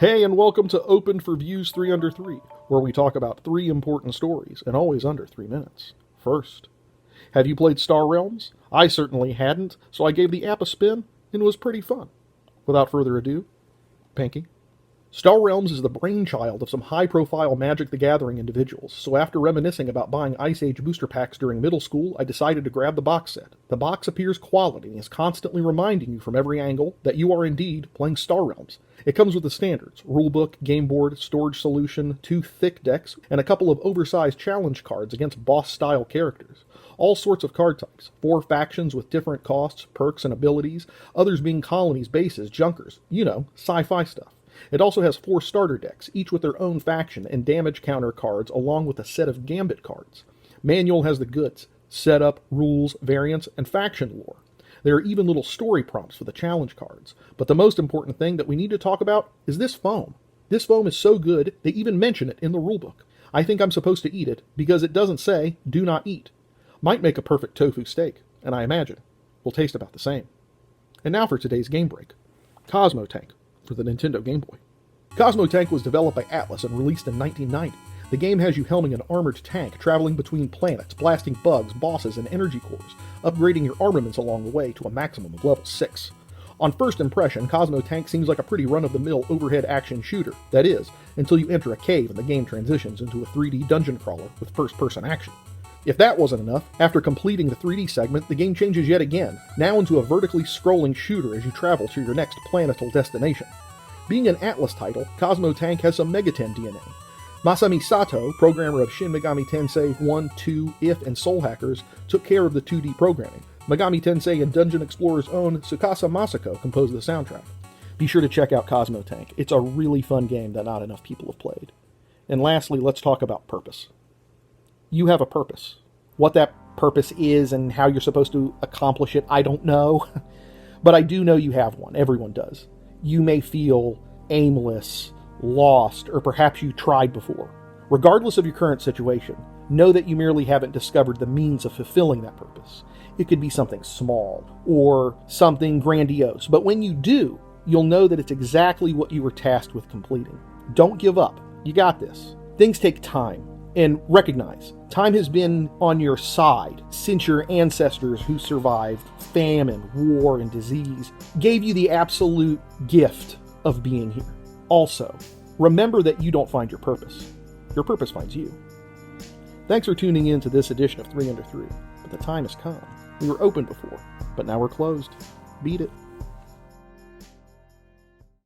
Hey, and welcome to Open for Views 3 Under 3, where we talk about 3 important stories, and always under 3 minutes. First, have you played Star Realms? I certainly hadn't, so I gave the app a spin, and it was pretty fun. Without further ado, Pinky. Star Realms is the brainchild of some high-profile Magic the Gathering individuals, so after reminiscing about buying Ice Age booster packs during middle school, I decided to grab the box set. The box appears quality and is constantly reminding you from every angle that you are indeed playing Star Realms. It comes with the standards: rulebook, game board, storage solution, 2 thick decks, and a couple of oversized challenge cards against boss-style characters. All sorts of card types, 4 factions with different costs, perks, and abilities, others being colonies, bases, junkers, sci-fi stuff. It also has 4 starter decks, each with their own faction and damage counter cards, along with a set of gambit cards. Manual has the goods: setup, rules, variants, and faction lore. There are even little story prompts for the challenge cards. But the most important thing that we need to talk about is this foam. This foam is so good, they even mention it in the rulebook. I think I'm supposed to eat it because it doesn't say, "do not eat." Might make a perfect tofu steak, and I imagine will taste about the same. And now for today's game break. Cosmo Tank for the Nintendo Game Boy. Cosmo Tank was developed by Atlas and released in 1990. The game has you helming an armored tank, traveling between planets, blasting bugs, bosses, and energy cores, upgrading your armaments along the way to a maximum of level 6. On first impression, Cosmo Tank seems like a pretty run-of-the-mill overhead action shooter. That is, until you enter a cave and the game transitions into a 3D dungeon crawler with first-person action. If that wasn't enough, after completing the 3D segment, the game changes yet again, now into a vertically scrolling shooter as you travel to your next planetal destination. Being an Atlas title, Cosmo Tank has some Megaten DNA. Masami Sato, programmer of Shin Megami Tensei 1, 2, If, and Soul Hackers, took care of the 2D programming. Megami Tensei and Dungeon Explorer's own Tsukasa Masako composed the soundtrack. Be sure to check out Cosmo Tank. It's a really fun game that not enough people have played. And lastly, let's talk about purpose. You have a purpose. What that purpose is and how you're supposed to accomplish it, I don't know. But I do know you have one. Everyone does. You may feel aimless, lost, or perhaps you tried before. Regardless of your current situation, know that you merely haven't discovered the means of fulfilling that purpose. It could be something small or something grandiose, but when you do, you'll know that it's exactly what you were tasked with completing. Don't give up. You got this. Things take time. And recognize, time has been on your side since your ancestors who survived famine, war, and disease gave you the absolute gift of being here. Also, remember that you don't find your purpose. Your purpose finds you. Thanks for tuning in to this edition of 3 Under 3. But the time has come. We were open before, but now we're closed. Beat it.